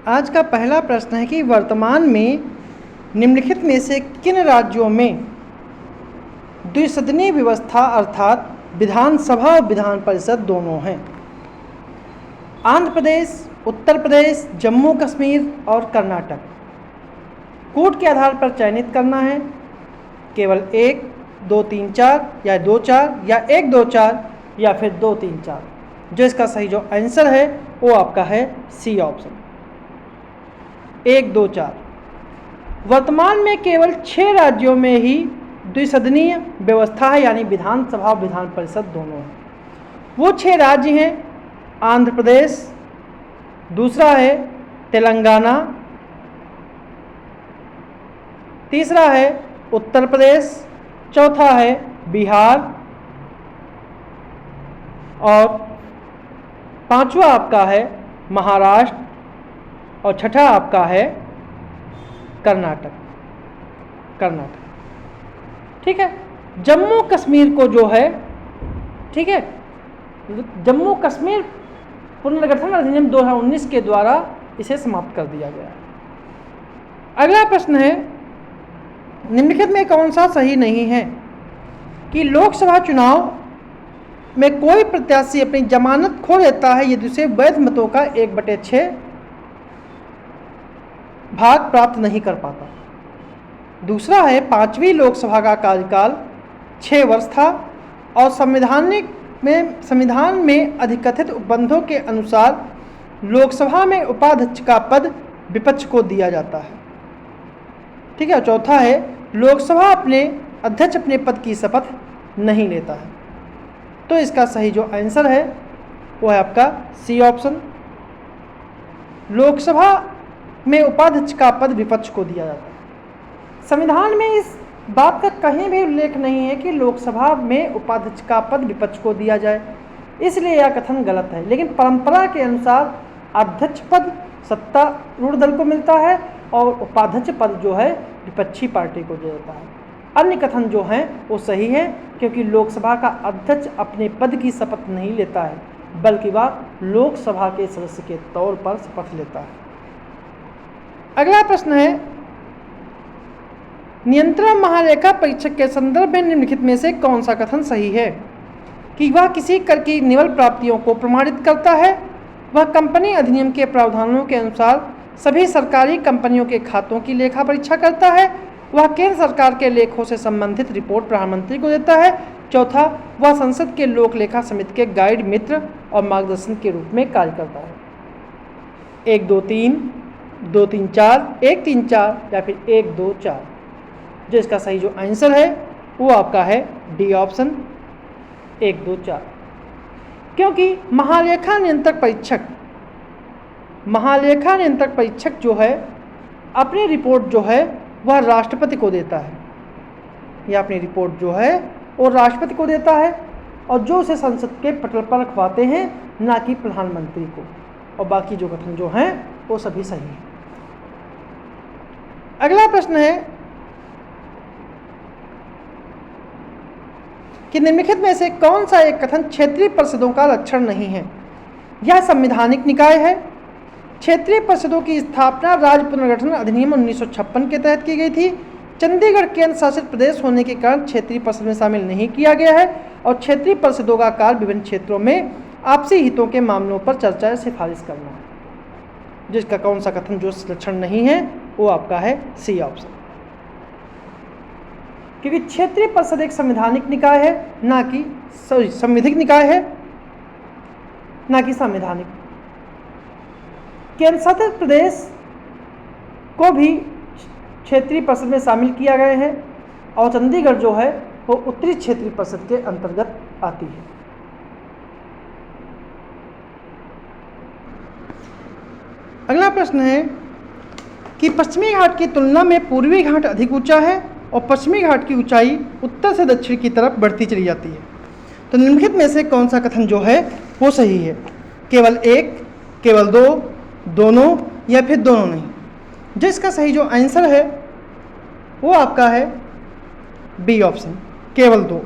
आज का पहला प्रश्न है कि वर्तमान में निम्नलिखित में से किन राज्यों में द्विसदनीय व्यवस्था अर्थात विधानसभा और विधान परिषद दोनों हैं? आंध्र प्रदेश, उत्तर प्रदेश, जम्मू कश्मीर और कर्नाटक। कोड के आधार पर चयनित करना है, केवल 1, 2, 3, 4 या 2, 4 या 1, 2, 4 या फिर 2, 3, 4। जो इसका सही जो आंसर है वो आपका है सी ऑप्शन, 1, 2, 4। वर्तमान में केवल 6 राज्यों में ही द्विसदनीय व्यवस्था है, यानी विधानसभा और विधान परिषद दोनों हैं। वो 6 राज्य हैं आंध्र प्रदेश, दूसरा है तेलंगाना, तीसरा है उत्तर प्रदेश, चौथा है बिहार और पांचवा आपका है महाराष्ट्र और छठा आपका है कर्नाटक। ठीक है। जम्मू कश्मीर को जो है, ठीक है, जम्मू कश्मीर पुनर्गठन अधिनियम 2019 के द्वारा इसे समाप्त कर दिया गया है। अगला प्रश्न है, निम्नलिखित में कौन सा सही नहीं है कि लोकसभा चुनाव में कोई प्रत्याशी अपनी जमानत खो देता है यदि उसे वैध मतों का 1/6 भाग प्राप्त नहीं कर पाता। दूसरा है 5वीं लोकसभा का कार्यकाल 6 वर्ष था और संविधान में अधिकथित उपबंधों के अनुसार लोकसभा में उपाध्यक्ष का पद विपक्ष को दिया जाता है। ठीक है। चौथा है लोकसभा अध्यक्ष अपने पद की शपथ नहीं लेता है। तो इसका सही जो आंसर है वो है आपका सी ऑप्शन, लोकसभा में उपाध्यक्ष का पद विपक्ष को दिया जाता है। संविधान में इस बात का कहीं भी उल्लेख नहीं है कि लोकसभा में उपाध्यक्ष का पद विपक्ष को दिया जाए, इसलिए यह कथन गलत है। लेकिन परंपरा के अनुसार अध्यक्ष पद सत्तारूढ़ दल को मिलता है और उपाध्यक्ष पद जो है विपक्षी पार्टी को दिया जाता है। अन्य कथन जो हैं वो सही है, क्योंकि लोकसभा का अध्यक्ष अपने पद की शपथ नहीं लेता है, बल्कि वह लोकसभा के सदस्य के तौर पर शपथ लेता है। अगला प्रश्न है, नियंत्रण महालेखा परीक्षक के संदर्भ में निम्नलिखित में से कौन सा कथन सही है कि वह किसी कर की निवल प्राप्तियों को प्रमाणित करता है, वह कंपनी अधिनियम के प्रावधानों के अनुसार सभी सरकारी कंपनियों के खातों की लेखा परीक्षा करता है, वह केंद्र सरकार के लेखों से संबंधित रिपोर्ट प्रधानमंत्री को देता है, चौथा वह संसद के लोक लेखा समिति के गाइड, मित्र और मार्गदर्शन के रूप में कार्य करता है। 1, 2, 3, 2, 3, 4, 1, 3, 4 या फिर 1, 2, 4। जो इसका सही जो आंसर है वो आपका है डी ऑप्शन, 1, 2, 4। क्योंकि महालेखा नियंत्रक परीक्षक जो है अपनी रिपोर्ट जो है वह राष्ट्रपति को देता है, या अपनी रिपोर्ट जो है वो राष्ट्रपति को देता है और जो उसे संसद के पटल पर रखवाते हैं, ना कि प्रधानमंत्री को। और बाकी जो कथन जो हैं वो सभी सही हैं। अगला प्रश्न है कि निम्नलिखित में से कौन सा एक कथन क्षेत्रीय परिषदों का लक्षण नहीं है? यह संवैधानिक निकाय है। क्षेत्रीय परिषदों की स्थापना राज्य पुनर्गठन अधिनियम 1956 के तहत की गई थी। चंडीगढ़ केंद्र शासित प्रदेश होने के कारण क्षेत्रीय परिषद में शामिल नहीं किया गया है और क्षेत्रीय परिषदों का कार्य विभिन्न क्षेत्रों में आपसी हितों के मामलों पर चर्चा या सिफारिश करना है। जिसका कौन सा कथन जो लक्षण नहीं है वो आपका है सी ऑप्शन, क्योंकि क्षेत्रीय परिषद एक संवैधानिक निकाय है, ना कि संविधिक निकाय है, ना कि संवैधानिक। केंद्र शासित प्रदेश को भी क्षेत्रीय परिषद में शामिल किया गया है और चंडीगढ़ जो है वो उत्तरी क्षेत्रीय परिषद के अंतर्गत आती है। अगला प्रश्न है कि पश्चिमी घाट की तुलना में पूर्वी घाट अधिक ऊंचा है और पश्चिमी घाट की ऊंचाई उत्तर से दक्षिण की तरफ बढ़ती चली जाती है। तो निम्नलिखित में से कौन सा कथन जो है वो सही है? केवल 1, केवल 2, दोनों या फिर दोनों नहीं। जिसका सही जो आंसर है वो आपका है बी ऑप्शन, केवल 2।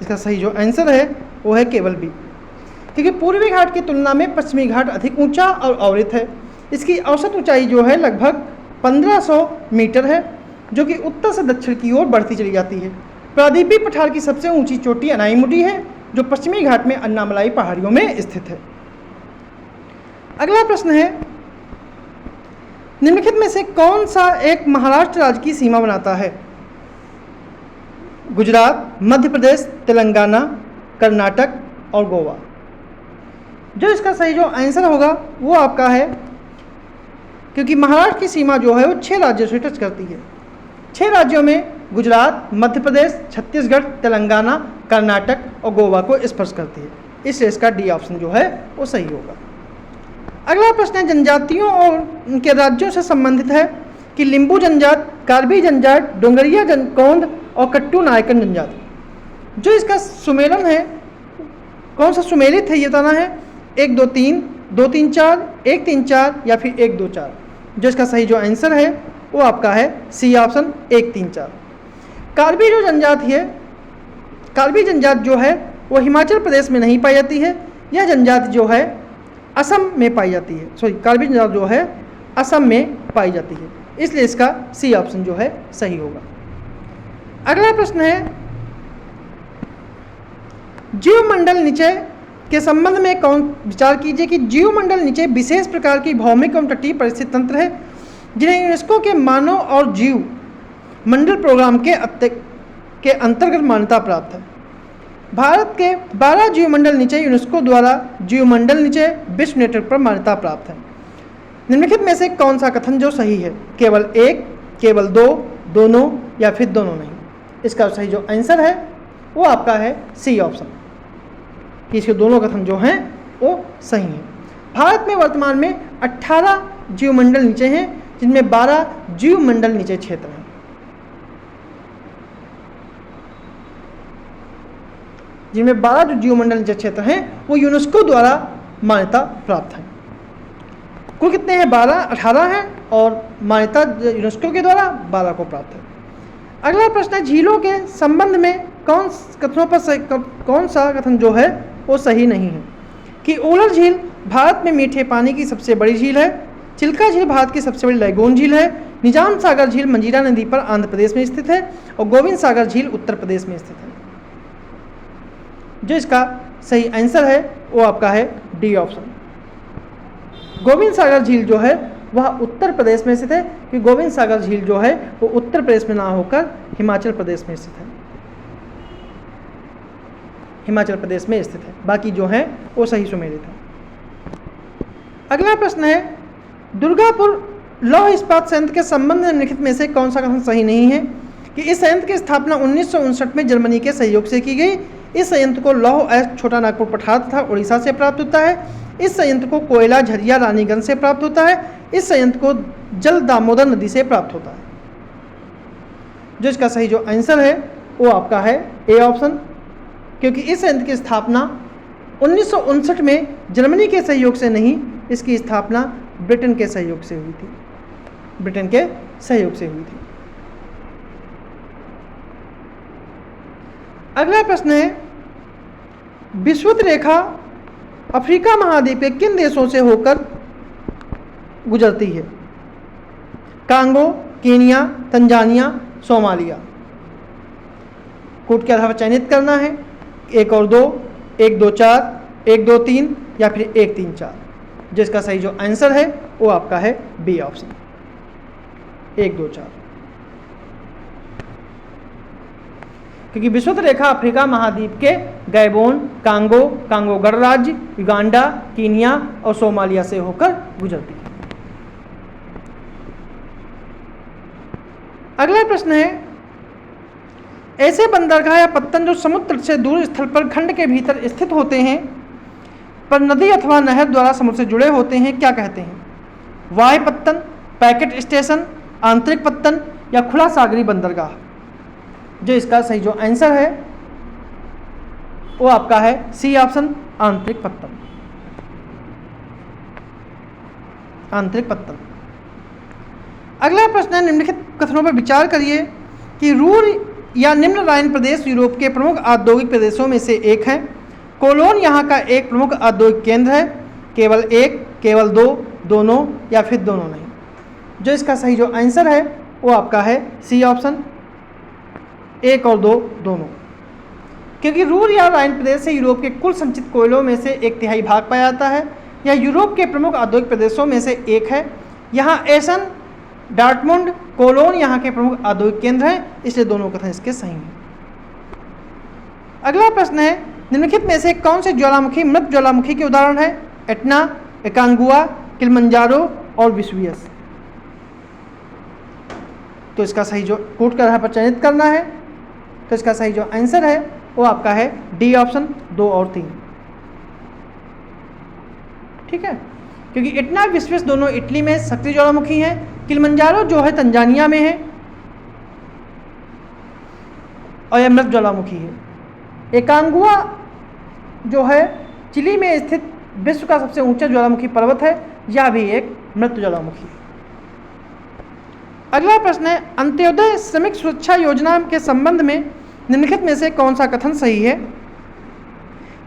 इसका सही जो आंसर है वो है केवल बी। क्योंकि पूर्वी घाट की तुलना में पश्चिमी घाट अधिक ऊंचा और अवरित है। इसकी औसत ऊंचाई जो है लगभग 1500 मीटर है, जो कि उत्तर से दक्षिण की ओर बढ़ती चली जाती है। प्रायद्वीपीय पठार की सबसे ऊंची चोटी अनाईमुडी है, जो पश्चिमी घाट में अन्नामलाई पहाड़ियों में स्थित है। अगला प्रश्न है, निम्नलिखित में से कौन सा एक महाराष्ट्र राज्य की सीमा बनाता है? गुजरात, मध्य प्रदेश, तेलंगाना, कर्नाटक और गोवा। जो इसका सही जो आंसर होगा वो आपका है, क्योंकि महाराष्ट्र की सीमा जो है वो 6 राज्यों से टच करती है। 6 राज्यों में गुजरात, मध्य प्रदेश, छत्तीसगढ़, तेलंगाना, कर्नाटक और गोवा को स्पर्श करती है। इसलिए इसका डी ऑप्शन जो है वो सही होगा। अगला प्रश्न है, जनजातियों और उनके राज्यों से संबंधित है कि लिंबू जनजात, कार्बी जनजात, डोंगरिया कोंद और कट्टू नायकन जनजाति। जो इसका सुमेलन है, कौन सा सुमेलित है ये बताना है। 1 2 3, 2 3 4, 1 3 4 या फिर 1 2 4। जो इसका सही जो आंसर है वो आपका है सी ऑप्शन 1 3 4। कार्बी जो जनजाति है, कार्बी जनजात जो है वो हिमाचल प्रदेश में नहीं पाई जाती है। यह जनजाति जो है असम में पाई जाती है। सॉरी, कार्बी जनजात जो है असम में पाई जाती है। इसलिए इसका सी ऑप्शन जो है सही होगा। अगला प्रश्न है, जीवमंडल निचय के संबंध में कौन विचार कीजिए कि जीवमंडल निचय विशेष प्रकार की भौमिक एवं तटीय परिस्थिति तंत्र है, जिन्हें यूनेस्को के मानव और जीव मंडल प्रोग्राम के अंतर्गत मान्यता प्राप्त है। भारत के 12 जीवमंडल निचय यूनेस्को द्वारा जीवमंडल निचय विश्व नेटवर्क पर मान्यता प्राप्त है। निम्नलिखित में से कौन सा कथन जो सही है? केवल 1, केवल 2, दोनों या फिर दोनों नहीं। इसका सही जो आंसर है वो आपका है सी ऑप्शन, कि इसके दोनों कथन जो हैं वो सही हैं। भारत में वर्तमान में 18 जीवमंडल निचय हैं, जिनमें 12 जीवमंडल निचय क्षेत्र हैं। जिनमें 12 जो जीवमंडल निचय क्षेत्र हैं वो यूनेस्को द्वारा मान्यता प्राप्त हैं। कुल कितने हैं? 12, 18 हैं और मान्यता यूनेस्को के द्वारा 12 को प्राप्त है। अगला प्रश्न है, झीलों के संबंध में कौन सा कथन जो है वो सही नहीं है? कि उलर झील भारत में मीठे पानी की सबसे बड़ी झील है, चिल्का झील भारत की सबसे बड़ी लैगून झील है, निजाम सागर झील मंजीरा नदी पर आंध्र प्रदेश में स्थित है और गोविंद सागर झील उत्तर प्रदेश में स्थित है। जो इसका सही आंसर है वो आपका है डी ऑप्शन। गोविंद सागर झील जो है वह उत्तर प्रदेश में स्थित है, कि गोविंद सागर झील जो है वो उत्तर प्रदेश में ना होकर हिमाचल प्रदेश में स्थित है। हिमाचल प्रदेश में स्थित है, बाकी जो है वो सही सुमेलित है। अगला प्रश्न है, दुर्गापुर लौह इस्पात संयंत्र के संबंध में निम्नलिखित में से कौन सा कथन सही नहीं है? कि इस संयंत्र की स्थापना 1959 में जर्मनी के सहयोग से की गई। इस संयंत्र को लौह अयस्क छोटा नागपुर पठार तथा उड़ीसा से प्राप्त होता है। इस संयंत्र को कोयला झरिया रानीगंज से प्राप्त होता है। इस संयंत्र को जल दामोदर नदी से प्राप्त होता है। जो इसका सही जो आंसर है वो आपका है ए ऑप्शन, क्योंकि इस संयंत्र की स्थापना 1959 में जर्मनी के सहयोग से नहीं, इसकी स्थापना ब्रिटेन के सहयोग से हुई थी। ब्रिटेन के सहयोग से हुई थी। अगला प्रश्न है, विषुवत रेखा अफ्रीका महाद्वीप के किन देशों से होकर गुजरती है? Congo, Kenya, Tanzania, Somalia. Code के आधार पर चयनित करना है, 1 और 2, 1 2 4, 1 2 3 या फिर 1 3 4। जिसका सही जो आंसर है वो आपका है बी ऑप्शन, 1 2 4। क्योंकि विषुवत रेखा अफ्रीका महाद्वीप के गैबोन, कांगो गणराज्य, युगांडा, कीनिया और सोमालिया से होकर गुजरती है। अगला प्रश्न है, ऐसे बंदरगाह या पत्तन जो समुद्र से दूर स्थल पर खंड के भीतर स्थित होते हैं पर नदी अथवा नहर द्वारा समुद्र से जुड़े होते हैं, क्या कहते हैं? वाह्य पत्तन, पैकेट स्टेशन, आंतरिक पत्तन या खुला सागरी बंदरगाह। जो इसका सही जो आंसर है वो आपका है सी ऑप्शन, आंतरिक पत्तन। आंतरिक पत्तन। अगला प्रश्न है, निम्नलिखित कथनों पर विचार करिए कि रूर या निम्न राइन प्रदेश यूरोप के प्रमुख औद्योगिक प्रदेशों में से एक है। कोलोन यहाँ का एक प्रमुख औद्योगिक केंद्र है, केवल एक, केवल दो, दोनों या फिर दोनों नहीं। जो इसका सही जो आंसर है वो आपका है सी ऑप्शन, एक और दो दोनों। क्योंकि रूर या राइन प्रदेश से यूरोप के कुल संचित कोयलों में से 1/3 भाग पाया जाता है। यह यूरोप के प्रमुख औद्योगिक प्रदेशों में से एक है। यहाँ एसन, डॉर्टमुंड, कोलोन यहाँ के प्रमुख औद्योगिक केंद्र हैं, इसलिए दोनों कथन इसके सही हैं। अगला प्रश्न है, निम्नलिखित में से कौन से ज्वालामुखी मृत ज्वालामुखी के उदाहरण है? एटना, एकांगुआ, किलिमंजारो और विसुवियस। तो इसका सही जो कूट कर पर चयनित करना है, तो इसका सही जो आंसर है वो आपका है डी ऑप्शन, 2 और 3। ठीक है, क्योंकि एटना विसुवियस दोनों इटली में सक्रिय ज्वालामुखी हैं। किलिमंजारो जो है तंजानिया में है और यह मृत ज्वालामुखी है। एकांगुआ जो है चिली में स्थित विश्व का सबसे ऊंचा ज्वालामुखी पर्वत है, यह भी एक मृत ज्वालामुखी है। अगला प्रश्न है, अंत्योदय श्रमिक सुरक्षा योजना के संबंध में निम्नलिखित में से कौन सा कथन सही है?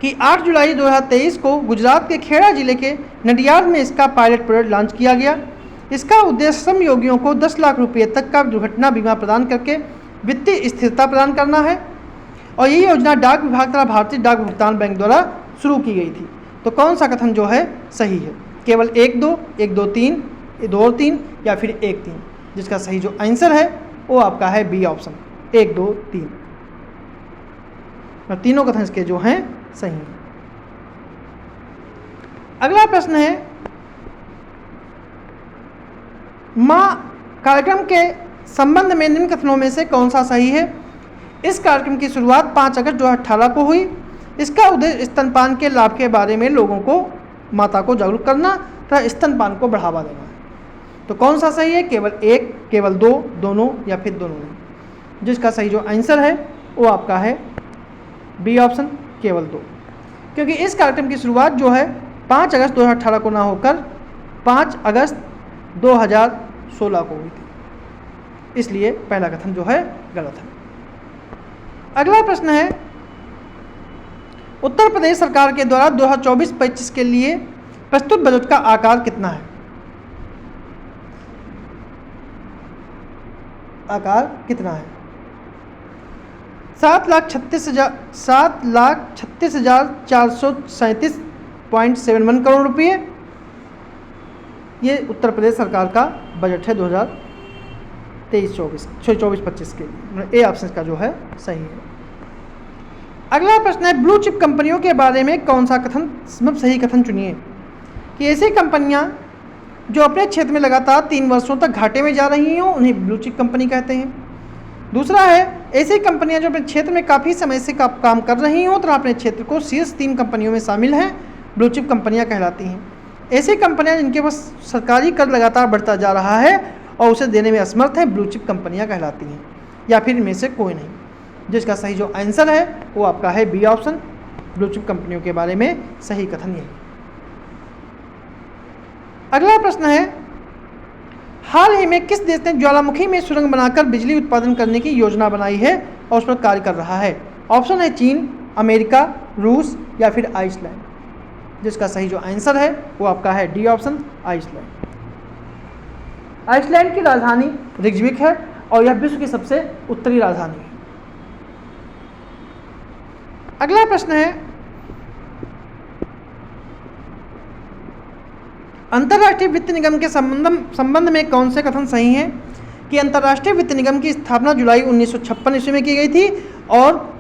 कि 8 जुलाई 2023 को गुजरात के खेड़ा जिले के नडियाद में इसका पायलट प्रोजेक्ट लॉन्च किया गया। इसका उद्देश्य श्रम योगियों को 10 लाख रुपये तक का दुर्घटना बीमा प्रदान करके वित्तीय स्थिरता प्रदान करना है और ये योजना डाक विभाग तथा भारतीय डाक भुगतान बैंक द्वारा शुरू की गई थी। तो कौन सा कथन जो है सही है? केवल 1 2, 1 2 3, 2 और 3 या फिर 1 3? जिसका सही जो आंसर है वो आपका है बी ऑप्शन, 1 2 3। तीनों कथन इसके जो हैं सही हैं। अगला प्रश्न है, मां कार्यक्रम के संबंध में निम्न कथनों में से कौन सा सही है? इस कार्यक्रम की शुरुआत 5 अगस्त 2018 को हुई। इसका उद्देश्य स्तनपान के लाभ के बारे में लोगों को, माता को जागरूक करना तथा स्तनपान को बढ़ावा देना है। तो कौन सा सही है? केवल 1, केवल 2, दोनों या फिर दोनों नहीं? जिसका सही जो आंसर है वो आपका है बी ऑप्शन, केवल 2। क्योंकि इस कार्यक्रम की शुरुआत जो है 5 अगस्त 2018 को ना होकर 5 अगस्त 2016 को हुई थी, इसलिए पहला कथन जो है गलत है। अगला प्रश्न है, उत्तर प्रदेश सरकार के द्वारा 2024-25 के लिए प्रस्तुत बजट का आकार कितना है? आकार कितना है? 7,36,437.71 करोड़ रुपये। ये उत्तर प्रदेश सरकार का बजट है 2023-24 के लिए। ए ऑप्शन का जो है सही है। अगला प्रश्न है, ब्लू चिप कंपनियों के बारे में कौन सा कथन, सही कथन चुनिए। कि ऐसी कंपनियां जो अपने क्षेत्र में लगातार 3 वर्षों तक घाटे में जा रही हों उन्हें ब्लू चिप कंपनी कहते हैं। दूसरा है, ऐसी कंपनियां जो अपने क्षेत्र में काफ़ी समय से काम कर रही हों तथा अपने क्षेत्र को शीर्ष 3 कंपनियों में शामिल हैं, ब्लू चिप कंपनियां कहलाती हैं। ऐसी कंपनियां जिनके पास सरकारी कर लगातार बढ़ता जा रहा है और उसे देने में असमर्थ है, ब्लू चिप कंपनियां कहलाती हैं, या फिर इनमें से कोई नहीं। जिसका सही जो आंसर है वो आपका है बी ऑप्शन, ब्लू चिप कंपनियों के बारे में सही कथन यही। अगला प्रश्न है, हाल ही में किस देश ने ज्वालामुखी में सुरंग बनाकर बिजली उत्पादन करने की योजना बनाई है और उस पर कार्य कर रहा है? ऑप्शन है चीन, अमेरिका, रूस या फिर आइसलैंड। जिसका सही जो आंसर है वो आपका है डी ऑप्शन, आइसलैंड। आइसलैंड की राजधानी रिक्जविक है और यह विश्व की सबसे उत्तरी राजधानी है। अगला प्रश्न है, अंतर्राष्ट्रीय वित्त निगम के संबंध में कौन से कथन सही हैं? कि अंतर्राष्ट्रीय वित्त निगम की स्थापना जुलाई 1956 ईस्वी में की गई थी और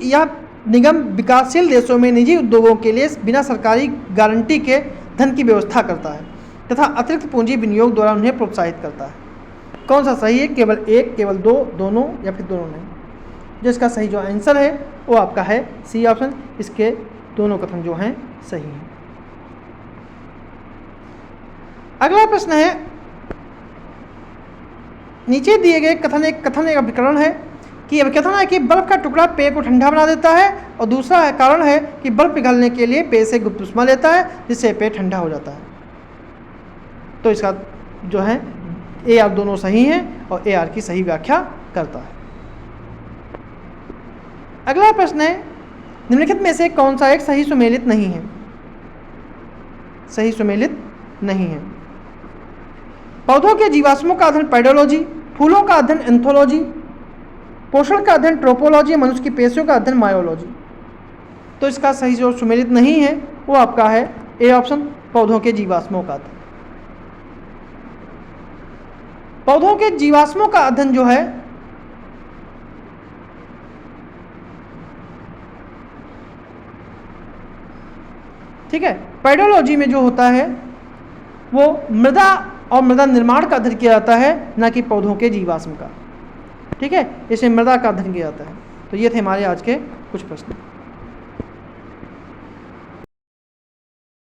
यह निगम विकासशील देशों में निजी उद्योगों के लिए बिना सरकारी गारंटी के धन की व्यवस्था करता है तथा अतिरिक्त पूंजी विनियोग द्वारा उन्हें प्रोत्साहित करता है। कौन सा सही है? केवल 1, केवल 2, दोनों या फिर दोनों नहीं? जिसका सही जो आंसर है वो आपका है सी ऑप्शन, इसके दोनों कथन जो हैं सही हैं। अगला प्रश्न है, नीचे दिए गए कथन एक अभिकरण है कि अभिकथन है कि बर्फ का टुकड़ा पेय को ठंडा बना देता है और दूसरा है कारण है कि बर्फ पिघलने के लिए पेय से गुप्त उष्मा लेता है जिससे पेय ठंडा हो जाता है। तो इसका जो है ए आर दोनों सही हैं और ए आर की सही व्याख्या करता है। अगला प्रश्न है, निम्नलिखित में से कौन सा एक सही सुमेलित नहीं है? सही सुमेलित नहीं है। पौधों के जीवाश्मों का अध्ययन पेडोलॉजी, फूलों का अध्ययन एंथोलॉजी, पोषण का अध्ययन ट्रोपोलॉजी, मनुष्य की पेशियों का अध्ययन मायोलॉजी। तो इसका सही जो सुमेलित नहीं है वो आपका है ए ऑप्शन, पौधों के जीवाश्मों का अध्ययन। पौधों के जीवाश्मों का अध्ययन जो है ठीक है, पेडोलॉजी में जो होता है वो मृदा और मृदा निर्माण का अध्ययन किया जाता है, ना कि पौधों के जीवाश्म का। ठीक है, इसे मृदा का अध्ययन किया जाता है। तो ये थे हमारे आज के कुछ प्रश्न।